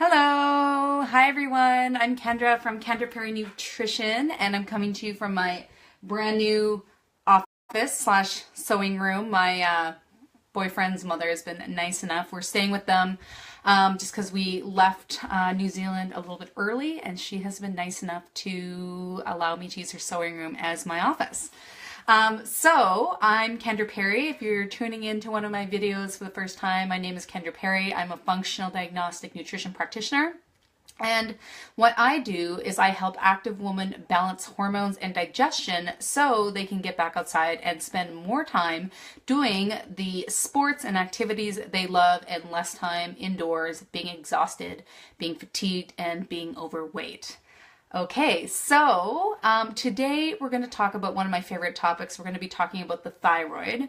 Hello, hi everyone. I'm Kendra from Kendra Perry Nutrition, and I'm coming to you from my brand new office slash sewing room. My boyfriend's mother has been nice enough. We're staying with them just because we left New Zealand a little bit early, and she has been nice enough to allow me to use her sewing room as my office. So I'm Kendra Perry. If you're tuning in to one of my videos for the first time, my name is Kendra Perry. I'm a functional diagnostic nutrition practitioner. And what I do is I help active women balance hormones and digestion so they can get back outside and spend more time doing the sports and activities they love and less time indoors, being exhausted, being fatigued, and being overweight. Okay, so today we're going to talk about one of my favorite topics. We're going to be talking about the thyroid.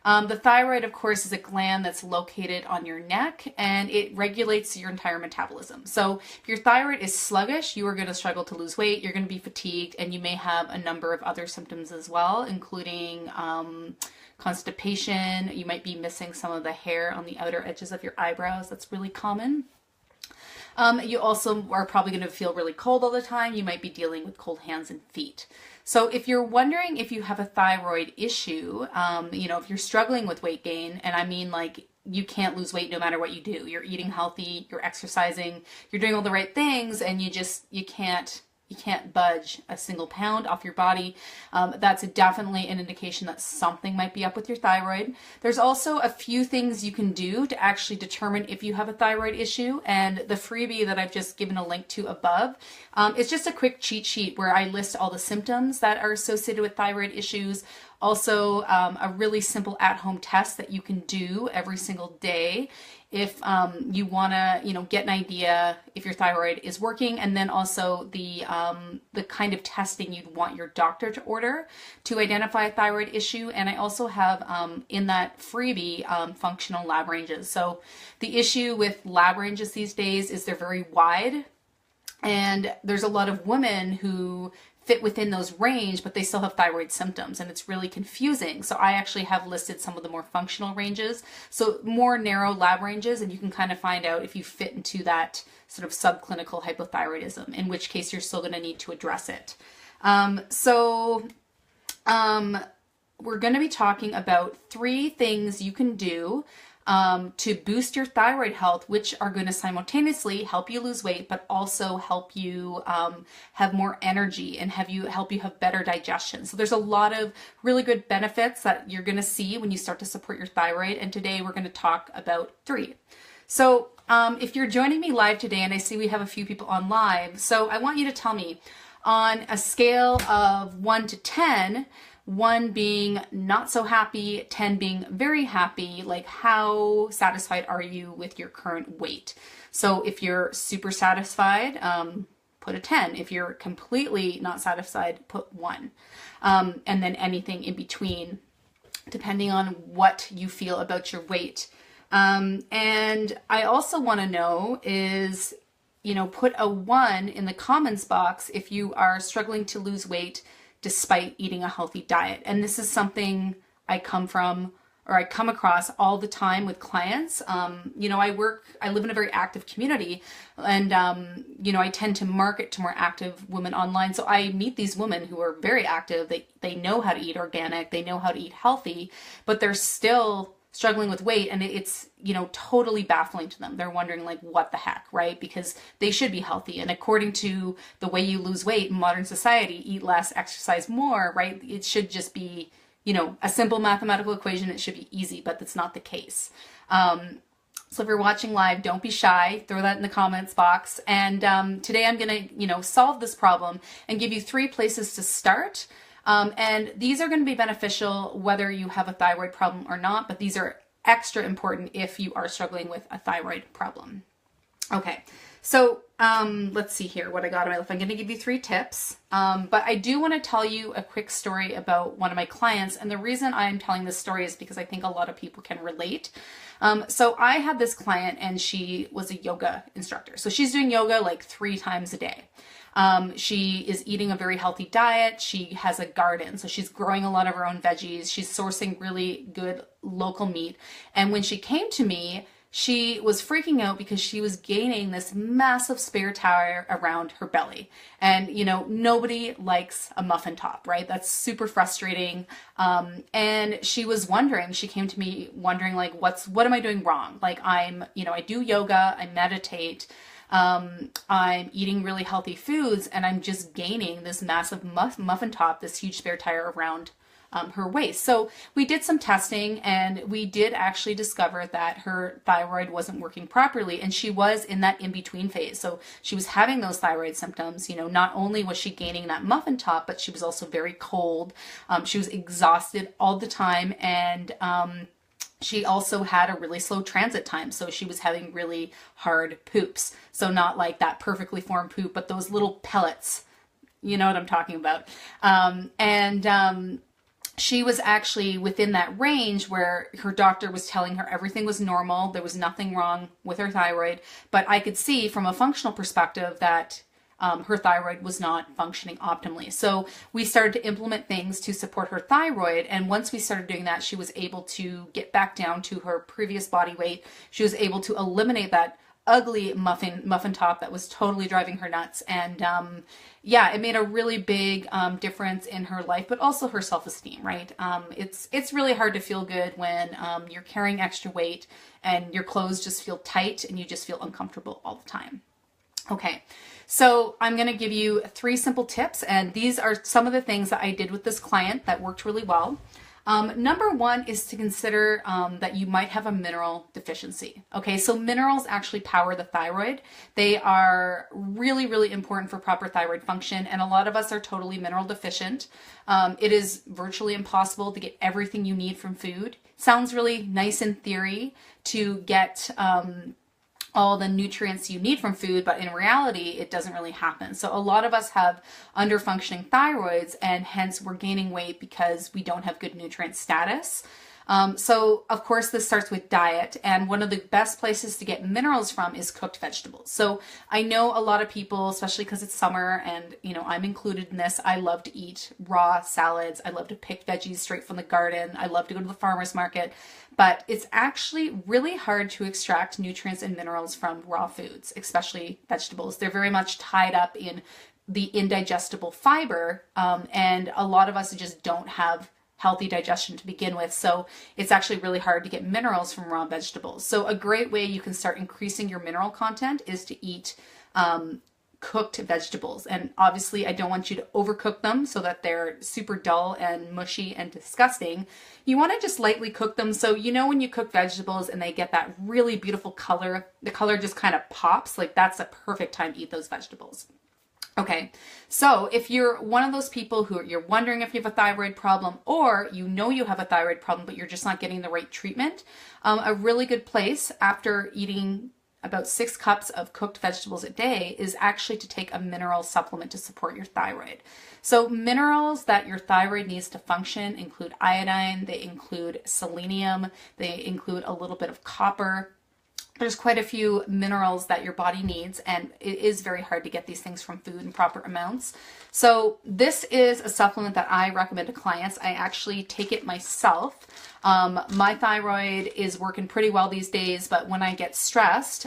The thyroid, of course, is a gland that's located on your neck, and it regulates your entire metabolism. So if your thyroid is sluggish, you are going to struggle to lose weight, you're going to be fatigued, and you may have a number of other symptoms as well, including constipation. You might be missing some of the hair on the outer edges of your eyebrows. That's really common. You also are probably going to feel really cold all the time. You might be dealing with cold hands and feet. So if you're wondering if you have a thyroid issue, if you're struggling with weight gain, and I mean like you can't lose weight no matter what you do. You're eating healthy, you're exercising, you're doing all the right things, and you can't budge a single pound off your body. That's definitely an indication that something might be up with your thyroid. There's also a few things you can do to actually determine if you have a thyroid issue, and the freebie that I've just given a link to above is just a quick cheat sheet where I list all the symptoms that are associated with thyroid issues. Also, a really simple at-home test that you can do every single day if you want to, get an idea if your thyroid is working, and then also the kind of testing you'd want your doctor to order to identify a thyroid issue. And I also have in that freebie functional lab ranges. So the issue with lab ranges these days is they're very wide, and there's a lot of women who fit within those range, but they still have thyroid symptoms, and it's really confusing. So I actually have listed some of the more functional ranges, so more narrow lab ranges, and you can kind of find out if you fit into that sort of subclinical hypothyroidism, in which case you're still going to need to address it. We're going to be talking about 3 things you can do to boost your thyroid health, which are going to simultaneously help you lose weight, but also help you have more energy and help you have better digestion. So there's a lot of really good benefits that you're going to see when you start to support your thyroid. And today we're going to talk about 3. So if you're joining me live today, and I see we have a few people on live, so I want you to tell me on a scale of 1 to 10, 1 being not so happy, 10 being very happy, like how satisfied are you with your current weight? So if you're super satisfied, put a 10. If you're completely not satisfied, put 1. And then anything in between, depending on what you feel about your weight. And I also want to know is, put a 1 in the comments box if you are struggling to lose weight despite eating a healthy diet. And this is something I come across all the time with clients. I live in a very active community, and, I tend to market to more active women online. So I meet these women who are very active. They know how to eat organic, they know how to eat healthy, but they're still struggling with weight, and it's, totally baffling to them. They're wondering like, what the heck, right? Because they should be healthy. And according to the way you lose weight in modern society, eat less, exercise more, right? It should just be, a simple mathematical equation. It should be easy, but that's not the case. So if you're watching live, don't be shy, throw that in the comments box. And today I'm going to, solve this problem and give you 3 places to start. And these are going to be beneficial whether you have a thyroid problem or not, but these are extra important if you are struggling with a thyroid problem. Okay, so let's see here what I got on my list. I'm going to give you 3 tips, but I do want to tell you a quick story about one of my clients. And the reason I'm telling this story is because I think a lot of people can relate. So I had this client, and she was a yoga instructor. So she's doing yoga like 3 times a day. She is eating a very healthy diet. She has a garden, so she's growing a lot of her own veggies. She's sourcing really good local meat. And when she came to me, she was freaking out because she was gaining this massive spare tire around her belly. And, you know, nobody likes a muffin top, right? That's super frustrating. And she was wondering, she came to me wondering, like, what am I doing wrong? Like, I do yoga, I meditate, I'm eating really healthy foods, and I'm just gaining this massive muffin top, this huge spare tire around her waist. So we did some testing, and we did actually discover that her thyroid wasn't working properly, and she was in that in-between phase. So she was having those thyroid symptoms. You know, not only was she gaining that muffin top, but she was also very cold. She was exhausted all the time, and she also had a really slow transit time. So she was having really hard poops. So not like that perfectly formed poop, but those little pellets. You know what I'm talking about. She was actually within that range where her doctor was telling her everything was normal. There was nothing wrong with her thyroid. But I could see from a functional perspective that her thyroid was not functioning optimally. So we started to implement things to support her thyroid. And once we started doing that, she was able to get back down to her previous body weight. She was able to eliminate that ugly muffin top that was totally driving her nuts. And yeah, it made a really big difference in her life, but also her self-esteem, right? It's really hard to feel good when you're carrying extra weight and your clothes just feel tight and you just feel uncomfortable all the time. Okay, so I'm going to give you 3 simple tips, and these are some of the things that I did with this client that worked really well. Number 1 is to consider that you might have a mineral deficiency. Okay, so minerals actually power the thyroid. They are really, really important for proper thyroid function, and a lot of us are totally mineral deficient. It is virtually impossible to get everything you need from food. Sounds really nice in theory to get all the nutrients you need from food, but in reality, it doesn't really happen. So a lot of us have underfunctioning thyroids, and hence we're gaining weight because we don't have good nutrient status. So of course this starts with diet, and one of the best places to get minerals from is cooked vegetables. So I know a lot of people, especially because it's summer, and you know, I'm included in this, I love to eat raw salads. I love to pick veggies straight from the garden. I love to go to the farmer's market, but it's actually really hard to extract nutrients and minerals from raw foods, especially vegetables. They're very much tied up in the indigestible fiber, and a lot of us just don't have healthy digestion to begin with. So it's actually really hard to get minerals from raw vegetables. So a great way you can start increasing your mineral content is to eat cooked vegetables. And obviously I don't want you to overcook them so that they're super dull and mushy and disgusting. You want to just lightly cook them. So you know when you cook vegetables and they get that really beautiful color, the color just kind of pops, like that's a perfect time to eat those vegetables. Okay, so if you're one of those people who you're wondering if you have a thyroid problem, or you know you have a thyroid problem but you're just not getting the right treatment, a really good place after eating about 6 cups of cooked vegetables a day is actually to take a mineral supplement to support your thyroid. So minerals that your thyroid needs to function include iodine, they include selenium, they include a little bit of copper. There's quite a few minerals that your body needs, and it is very hard to get these things from food in proper amounts. So this is a supplement that I recommend to clients. I actually take it myself. My thyroid is working pretty well these days, but when I get stressed,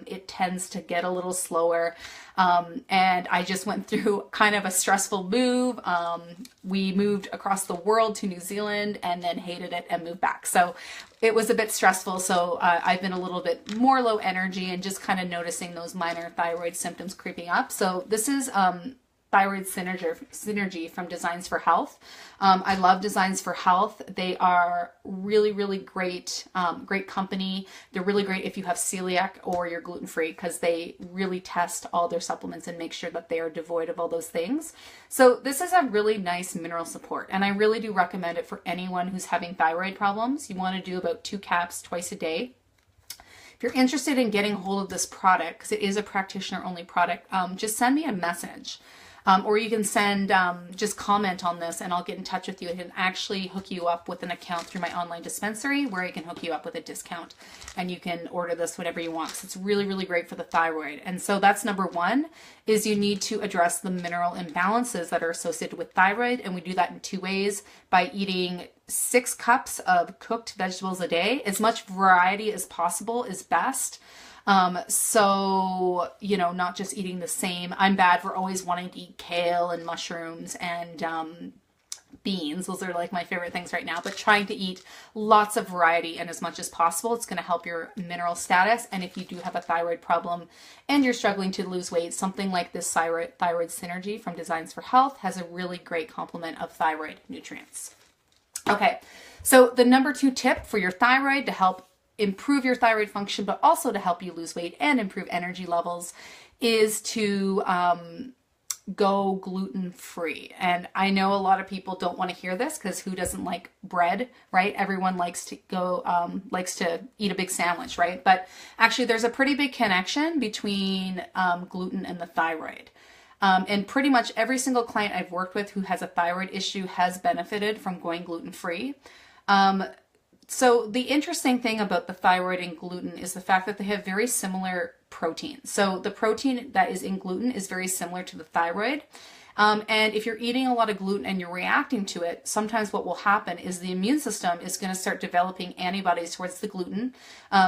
it tends to get a little slower. And I just went through kind of a stressful move. We moved across the world to New Zealand and then hated it and moved back. So it was a bit stressful. So I've been a little bit more low energy and just kind of noticing those minor thyroid symptoms creeping up. So this is Thyroid Synergy from Designs for Health. I love Designs for Health. They are really, really great, great company. They're really great if you have celiac or you're gluten-free, because they really test all their supplements and make sure that they are devoid of all those things. So this is a really nice mineral support, and I really do recommend it for anyone who's having thyroid problems. You want to do about 2 caps twice a day. If you're interested in getting a hold of this product, because it is a practitioner-only product, just send me a message. Or you can send, just comment on this and I'll get in touch with you and actually hook you up with an account through my online dispensary where I can hook you up with a discount, and you can order this whenever you want. So it's really, really great for the thyroid. And so that's number 1, is you need to address the mineral imbalances that are associated with thyroid. And we do that in 2 ways: by eating 6 cups of cooked vegetables a day. As much variety as possible is best. So, you know, not just eating the same. I'm bad for always wanting to eat kale and mushrooms and beans. Those are like my favorite things right now, but trying to eat lots of variety and as much as possible. It's going to help your mineral status. And if you do have a thyroid problem and you're struggling to lose weight, something like this thyroid synergy from Designs for Health has a really great complement of thyroid nutrients. Okay, so the number 2 tip for your thyroid to help improve your thyroid function, but also to help you lose weight and improve energy levels, is to go gluten-free. And I know a lot of people don't want to hear this because who doesn't like bread, right? Everyone likes to eat a big sandwich, right? But actually there's a pretty big connection between gluten and the thyroid. And pretty much every single client I've worked with who has a thyroid issue has benefited from going gluten-free. So the interesting thing about the thyroid and gluten is the fact that they have very similar protein. So the protein that is in gluten is very similar to the thyroid. And if you're eating a lot of gluten and you're reacting to it, sometimes what will happen is the immune system is going to start developing antibodies towards the gluten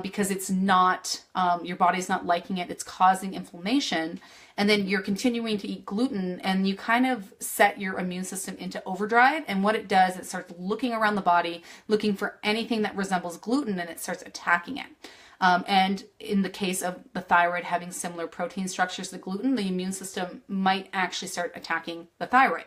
because it's not, your body's not liking it. It's causing inflammation. And then you're continuing to eat gluten and you kind of set your immune system into overdrive. And what it does, it starts looking around the body, looking for anything that resembles gluten, and it starts attacking it. And in the case of the thyroid having similar protein structures to gluten, the immune system might actually start attacking the thyroid.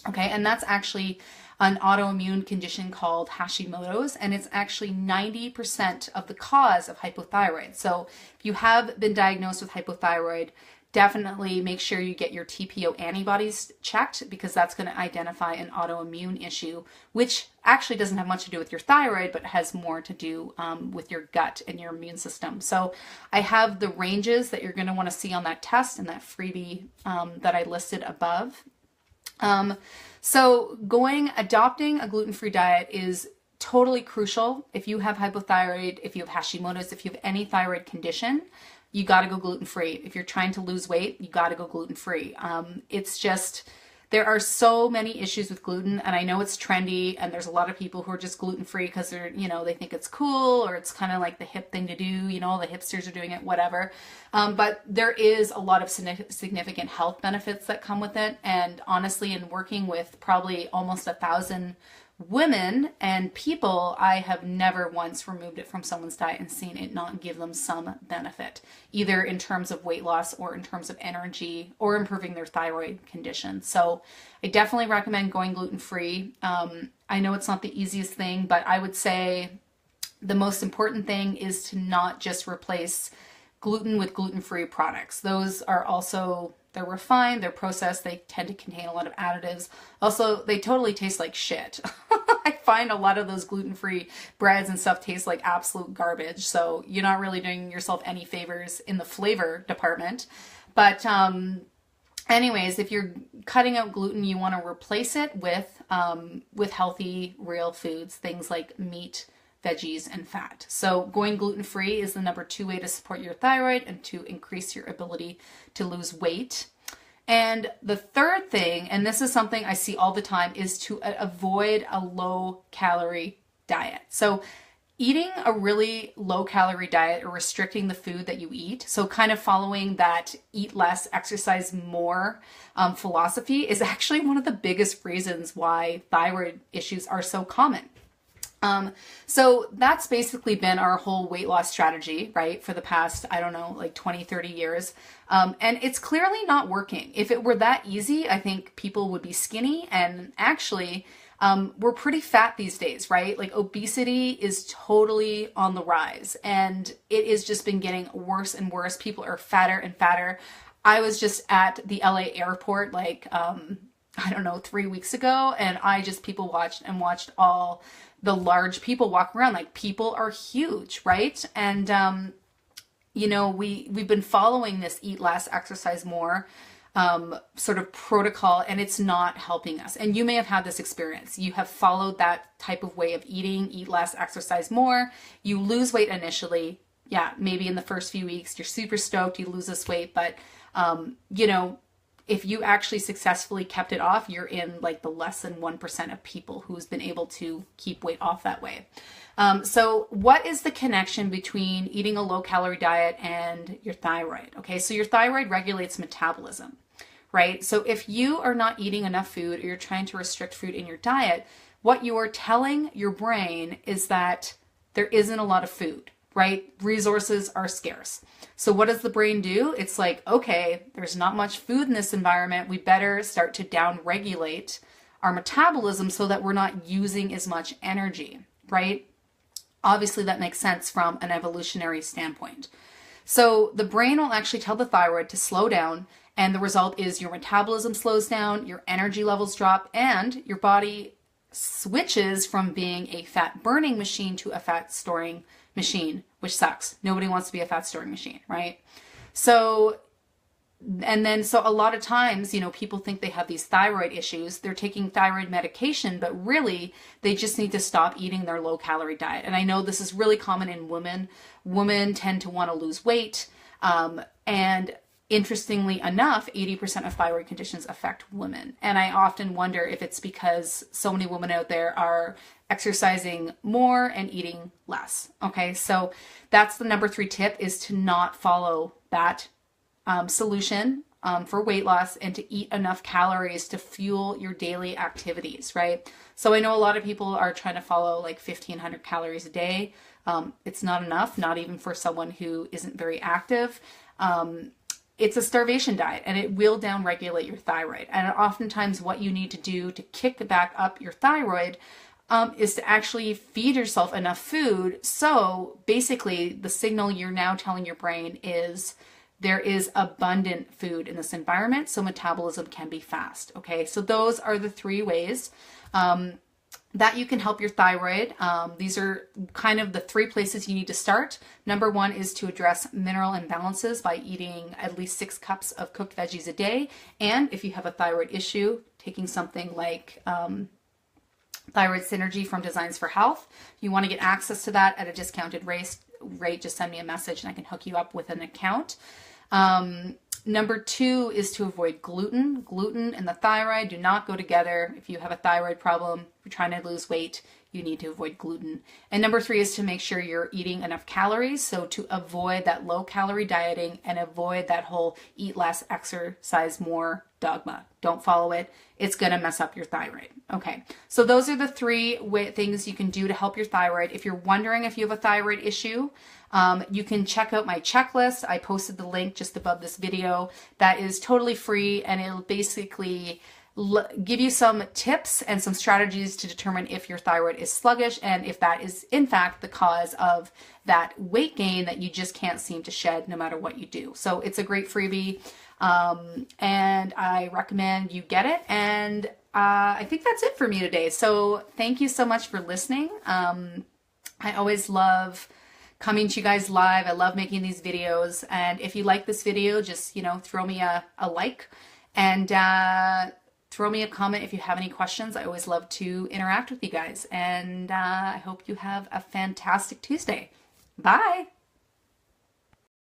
Okay, and that's actually an autoimmune condition called Hashimoto's, and it's actually 90% of the cause of hypothyroid. So if you have been diagnosed with hypothyroid, definitely make sure you get your TPO antibodies checked because that's going to identify an autoimmune issue, which actually doesn't have much to do with your thyroid, but has more to do with your gut and your immune system. So I have the ranges that you're going to want to see on that test and that freebie that I listed above. So adopting a gluten-free diet is totally crucial. If you have hypothyroid, if you have Hashimoto's, if you have any thyroid condition, you got to go gluten-free. If you're trying to lose weight, you got to go gluten-free. It's just, there are so many issues with gluten, and I know it's trendy, and there's a lot of people who are just gluten-free because they're, you know, they think it's cool, or it's kind of like the hip thing to do, you know, the hipsters are doing it, whatever. But there is a lot of significant health benefits that come with it, and honestly, in working with probably almost 1,000 women and people, I have never once removed it from someone's diet and seen it not give them some benefit, either in terms of weight loss or in terms of energy or improving their thyroid condition. So I definitely recommend going gluten-free. I know it's not the easiest thing, but I would say the most important thing is to not just replace gluten with gluten-free products. Those are also, they're refined, they're processed, they tend to contain a lot of additives. Also, they totally taste like shit. I find a lot of those gluten-free breads and stuff taste like absolute garbage. So you're not really doing yourself any favors in the flavor department. But anyways, if you're cutting out gluten, you want to replace it with healthy, real foods, things like meat, veggies, and fat. So going gluten-free is the number 2 way to support your thyroid and to increase your ability to lose weight. And the third thing, and this is something I see all the time, is to avoid a low-calorie diet. So eating a really low-calorie diet or restricting the food that you eat, so kind of following that eat less, exercise more philosophy, is actually one of the biggest reasons why thyroid issues are so common. So that's basically been our whole weight loss strategy, right? For the past, I don't know, like 20, 30 years. And it's clearly not working. If it were that easy, I think people would be skinny, and actually, we're pretty fat these days, right? Like obesity is totally on the rise, and it has just been getting worse and worse. People are fatter and fatter. I was just at the LA airport, like, I don't know, 3 weeks ago, and people watched all the large people walk around. Like, people are huge, right? And, you know, we've been following this eat less, exercise more sort of protocol, and it's not helping us. And you may have had this experience. You have followed that type of way of eating, eat less, exercise more. You lose weight initially. Yeah, maybe in the first few weeks, you're super stoked, you lose this weight, but, you know, if you actually successfully kept it off, you're in like the less than 1% of people who's been able to keep weight off that way. So what is the connection between eating a low calorie diet and your thyroid? Okay, so your thyroid regulates metabolism, right? So if you are not eating enough food or you're trying to restrict food in your diet, what you are telling your brain is that there isn't a lot of food, right? Resources are scarce. So what does the brain do? It's like, okay, there's not much food in this environment. We better start to down-regulate our metabolism so that we're not using as much energy, right? Obviously, that makes sense from an evolutionary standpoint. So the brain will actually tell the thyroid to slow down, and the result is your metabolism slows down, your energy levels drop, and your body switches from being a fat burning machine to a fat storing machine, which sucks. Nobody wants to be a fat storing machine, right? So a lot of times, people think they have these thyroid issues. They're taking thyroid medication, but really they just need to stop eating their low calorie diet. And I know this is really common in women. Women tend to want to lose weight. And interestingly enough, 80% of thyroid conditions affect women. And I often wonder if it's because so many women out there are exercising more and eating less. Okay, so that's the number 3 tip, is to not follow that solution for weight loss, and to eat enough calories to fuel your daily activities, right? So I know a lot of people are trying to follow like 1,500 calories a day. It's not enough, not even for someone who isn't very active. It's a starvation diet, and it will downregulate your thyroid. And oftentimes what you need to do to kick back up your thyroid is to actually feed yourself enough food. So basically the signal you're now telling your brain is there is abundant food in this environment, so metabolism can be fast. Okay, so those are the 3 ways that you can help your thyroid. These are kind of the 3 places you need to start. Number 1 is to address mineral imbalances by eating at least 6 cups of cooked veggies a day. And if you have a thyroid issue, taking something like Thyroid Synergy from Designs for Health. If you want to get access to that at a discounted rate, just send me a message and I can hook you up with an account. Number 2 is to avoid gluten. Gluten and the thyroid do not go together. If you have a thyroid problem, if you're trying to lose weight, you need to avoid gluten. And number 3 is to make sure you're eating enough calories. So to avoid that low calorie dieting and avoid that whole eat less, exercise more dogma. Don't follow it. It's going to mess up your thyroid. Okay. So those are the 3 things you can do to help your thyroid. If you're wondering if you have a thyroid issue, you can check out my checklist. I posted the link just above this video. That is totally free, and it'll basically give you some tips and some strategies to determine if your thyroid is sluggish and if that is in fact the cause of that weight gain that you just can't seem to shed no matter what you do. So it's a great freebie, and I recommend you get it. And I think that's it for me today. So thank you so much for listening. I always love coming to you guys live. I love making these videos. And if you like this video, just, throw me a like, and throw me a comment if you have any questions. I always love to interact with you guys. And I hope you have a fantastic Tuesday. Bye.